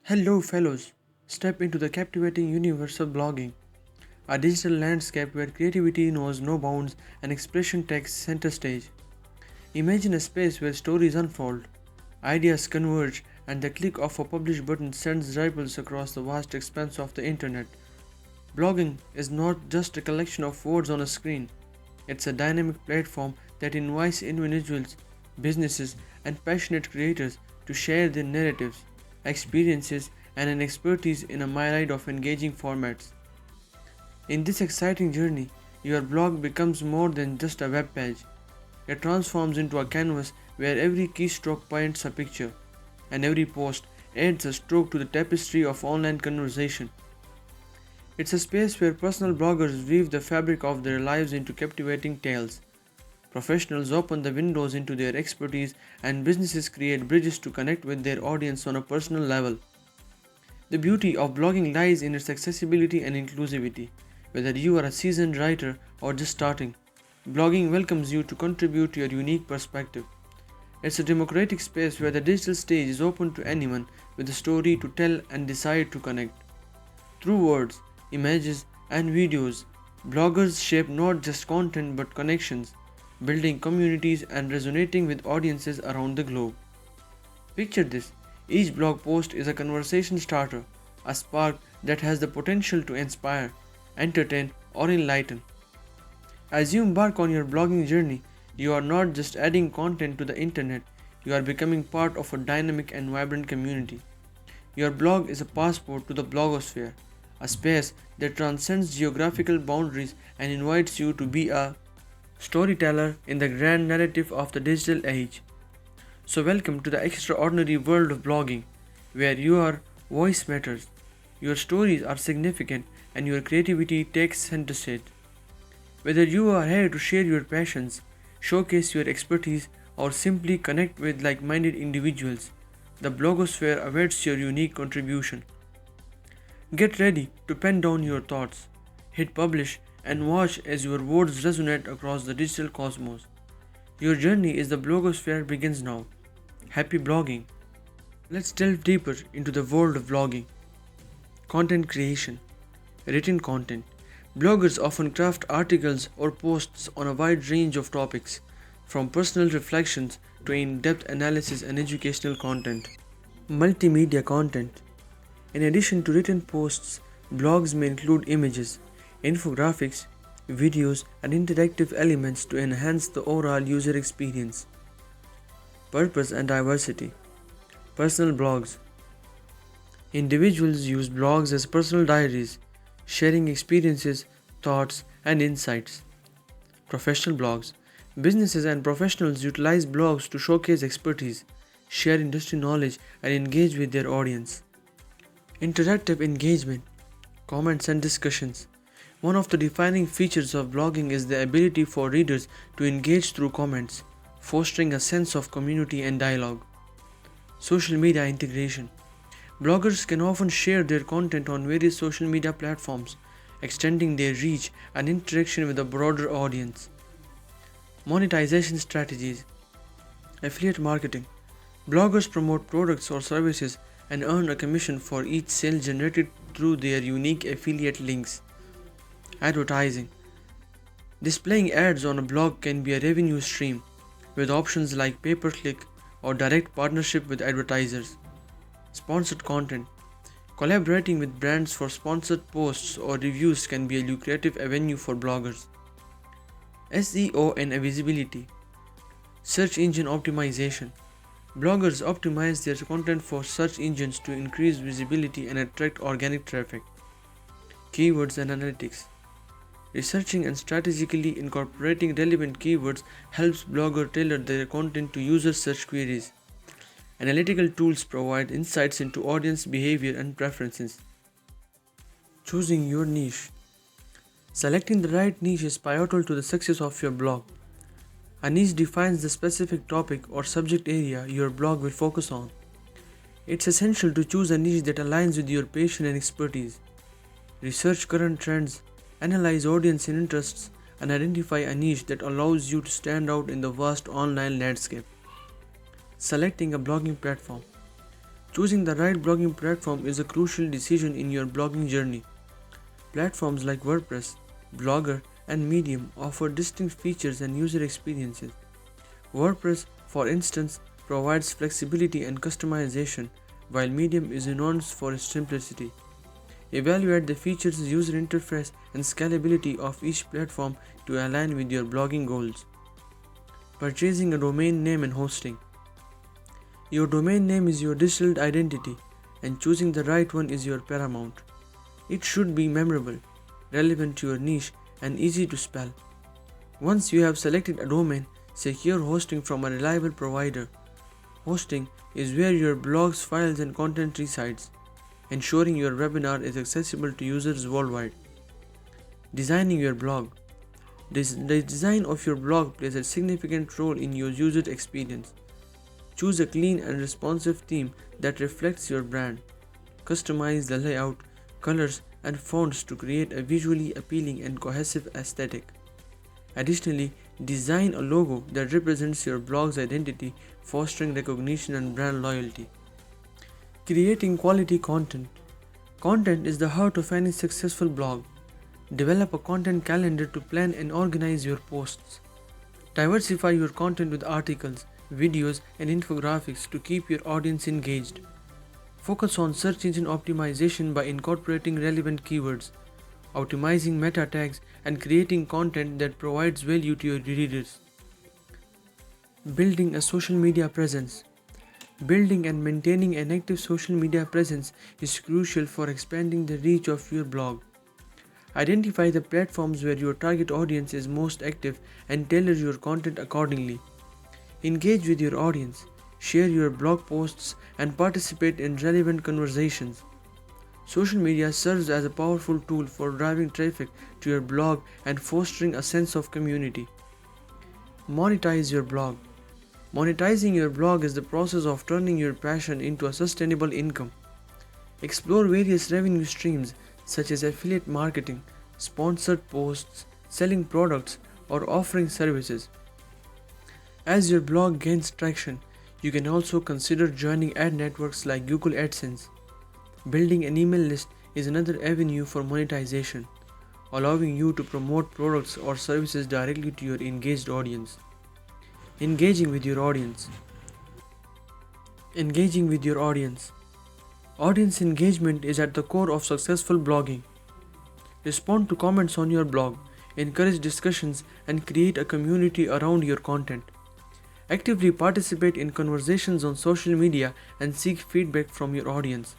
Hello, fellows. Step into the captivating universe of blogging, a digital landscape where creativity knows no bounds and expression takes center stage. Imagine a space where stories unfold, ideas converge, and the click of a publish button sends ripples across the vast expanse of the internet. Blogging is not just a collection of words on a screen, it's a dynamic platform that invites individuals, businesses, and passionate creators to share their narratives, experiences, and an expertise in a myriad of engaging formats. In this exciting journey, your blog becomes more than just a web page. It transforms into a canvas where every keystroke paints a picture, and every post adds a stroke to the tapestry of online conversation. It's a space where personal bloggers weave the fabric of their lives into captivating tales. Professionals open the windows into their expertise, and businesses create bridges to connect with their audience on a personal level. The beauty of blogging lies in its accessibility and inclusivity. Whether you are a seasoned writer or just starting, blogging welcomes you to contribute your unique perspective. It's a democratic space where the digital stage is open to anyone with a story to tell and decide to connect. Through words, images, and videos, bloggers shape not just content but connections, building communities and resonating with audiences around the globe. Picture this: each blog post is a conversation starter, a spark that has the potential to inspire, entertain, or enlighten. As you embark on your blogging journey, you are not just adding content to the internet, you are becoming part of a dynamic and vibrant community. Your blog is a passport to the blogosphere, a space that transcends geographical boundaries and invites you to be a storyteller in the grand narrative of the digital age. So, welcome to the extraordinary world of blogging, where your voice matters, your stories are significant, and your creativity takes center stage. Whether you are here to share your passions, showcase your expertise, or simply connect with like minded individuals, the blogosphere awaits your unique contribution. Get ready to pen down your thoughts, hit publish, and watch as your words resonate across the digital cosmos. Your journey is the blogosphere begins now. Happy blogging! Let's delve deeper into the world of blogging. Content creation. Written content. Bloggers often craft articles or posts on a wide range of topics, from personal reflections to in-depth analysis and educational content. Multimedia content. In addition to written posts, blogs may include images, infographics, videos, and interactive elements to enhance the overall user experience. Purpose and diversity. Personal blogs. Individuals use blogs as personal diaries, sharing experiences, thoughts, and insights. Professional blogs. Businesses and professionals utilize blogs to showcase expertise, share industry knowledge, and engage with their audience. Interactive engagement. Comments and discussions. One of the defining features of blogging is the ability for readers to engage through comments, fostering a sense of community and dialogue. Social media integration. Bloggers can often share their content on various social media platforms, extending their reach and interaction with a broader audience. Monetization strategies. Affiliate marketing. Bloggers promote products or services and earn a commission for each sale generated through their unique affiliate links. Advertising. Displaying ads on a blog can be a revenue stream, with options like pay-per-click or direct partnership with advertisers. Sponsored content. Collaborating with brands for sponsored posts or reviews can be a lucrative avenue for bloggers. SEO and visibility. Search engine optimization. Bloggers optimize their content for search engines to increase visibility and attract organic traffic. Keywords and analytics. Researching and strategically incorporating relevant keywords helps bloggers tailor their content to user search queries. Analytical tools provide insights into audience behavior and preferences. Choosing your niche. Selecting the right niche is pivotal to the success of your blog. A niche defines the specific topic or subject area your blog will focus on. It's essential to choose a niche that aligns with your passion and expertise. Research current trends, analyze audience interests, and identify a niche that allows you to stand out in the vast online landscape. Selecting a blogging platform. Choosing the right blogging platform is a crucial decision in your blogging journey. Platforms like WordPress, Blogger, and Medium offer distinct features and user experiences. WordPress, for instance, provides flexibility and customization, while Medium is renowned for its simplicity. Evaluate the features, user interface, and scalability of each platform to align with your blogging goals. Purchasing a domain name and hosting. Your domain name is your digital identity, and choosing the right one is your paramount. It should be memorable, relevant to your niche, and easy to spell. Once you have selected a domain, secure hosting from a reliable provider. Hosting is where your blogs, files, and content resides, ensuring your webinar is accessible to users worldwide. Designing your blog. The design of your blog plays a significant role in your user experience. Choose a clean and responsive theme that reflects your brand. Customize the layout, colors, and fonts to create a visually appealing and cohesive aesthetic. Additionally, design a logo that represents your blog's identity, fostering recognition and brand loyalty. Creating quality content. Content is the heart of any successful blog. Develop a content calendar to plan and organize your posts. Diversify your content with articles, videos, and infographics to keep your audience engaged. Focus on search engine optimization by incorporating relevant keywords, optimizing meta tags, and creating content that provides value to your readers. Building a social media presence. Building and maintaining an active social media presence is crucial for expanding the reach of your blog. Identify the platforms where your target audience is most active and tailor your content accordingly. Engage with your audience, share your blog posts, and participate in relevant conversations. Social media serves as a powerful tool for driving traffic to your blog and fostering a sense of community. Monetize your blog. Monetizing your blog is the process of turning your passion into a sustainable income. Explore various revenue streams such as affiliate marketing, sponsored posts, selling products, or offering services. As your blog gains traction, you can also consider joining ad networks like Google AdSense. Building an email list is another avenue for monetization, allowing you to promote products or services directly to your engaged audience. Engaging with your audience. Engaging with your audience. Audience engagement is at the core of successful blogging. Respond to comments on your blog, encourage discussions, and create a community around your content. Actively participate in conversations on social media and seek feedback from your audience.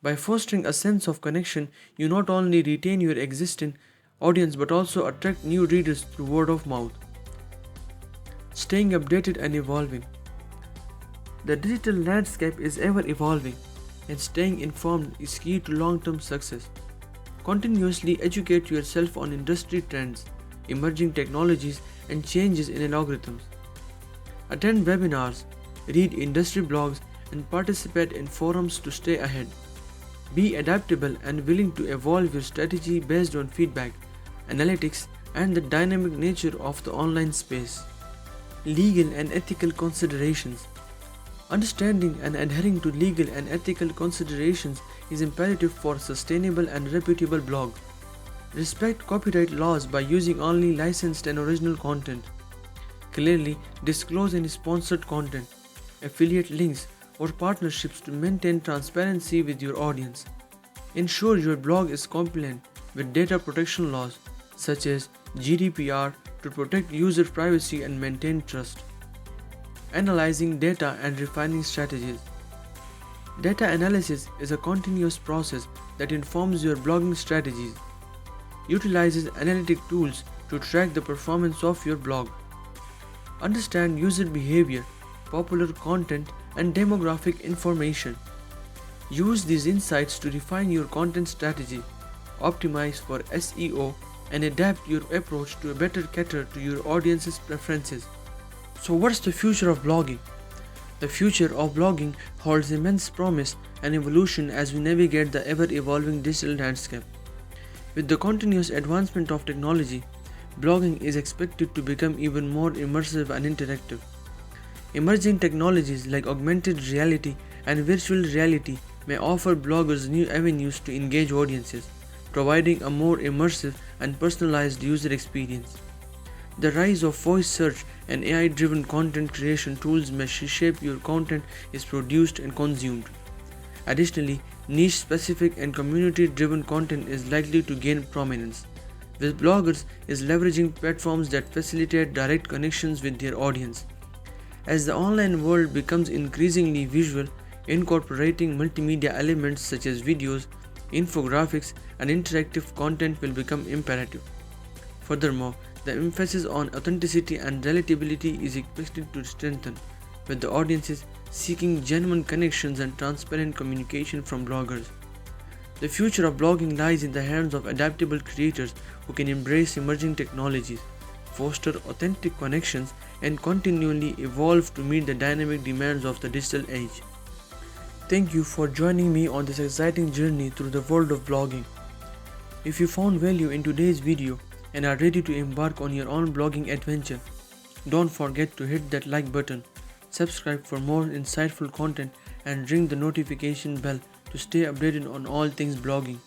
By fostering a sense of connection, you not only retain your existing audience but also attract new readers through word of mouth. Staying updated and evolving. The digital landscape is ever evolving, and staying informed is key to long-term success. Continuously educate yourself on industry trends, emerging technologies, and changes in algorithms. Attend webinars, read industry blogs, and participate in forums to stay ahead. Be adaptable and willing to evolve your strategy based on feedback, analytics, and the dynamic nature of the online space. Legal and ethical considerations. Understanding and adhering to legal and ethical considerations is imperative for a sustainable and reputable blog. Respect copyright laws by using only licensed and original content. Clearly disclose any sponsored content, affiliate links, or partnerships to maintain transparency with your audience. Ensure your blog is compliant with data protection laws such as GDPR to protect user privacy and maintain trust. Analyzing data and refining strategies. Data analysis is a continuous process that informs your blogging strategies. Utilizes analytic tools to track the performance of your blog. Understand user behavior, popular content, and demographic information. Use these insights to refine your content strategy, optimize for SEO, and adapt your approach to better cater to your audience's preferences. So what's the future of blogging? The future of blogging holds immense promise and evolution as we navigate the ever-evolving digital landscape. With the continuous advancement of technology, blogging is expected to become even more immersive and interactive. Emerging technologies like augmented reality and virtual reality may offer bloggers new avenues to engage audiences, providing a more immersive and personalized user experience. The rise of voice search and AI-driven content creation tools may reshape your content is produced and consumed. Additionally, niche-specific and community-driven content is likely to gain prominence, with bloggers is leveraging platforms that facilitate direct connections with their audience. As the online world becomes increasingly visual, incorporating multimedia elements such as videos, infographics, and interactive content will become imperative. Furthermore, the emphasis on authenticity and relatability is expected to strengthen, with the audiences seeking genuine connections and transparent communication from bloggers. The future of blogging lies in the hands of adaptable creators who can embrace emerging technologies, foster authentic connections, and continually evolve to meet the dynamic demands of the digital age. Thank you for joining me on this exciting journey through the world of blogging. If you found value in today's video and are ready to embark on your own blogging adventure, don't forget to hit that like button, subscribe for more insightful content, and ring the notification bell to stay updated on all things blogging.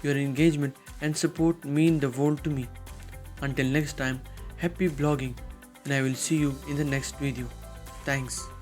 Your engagement and support mean the world to me. Until next time, happy blogging, and I will see you in the next video. Thanks.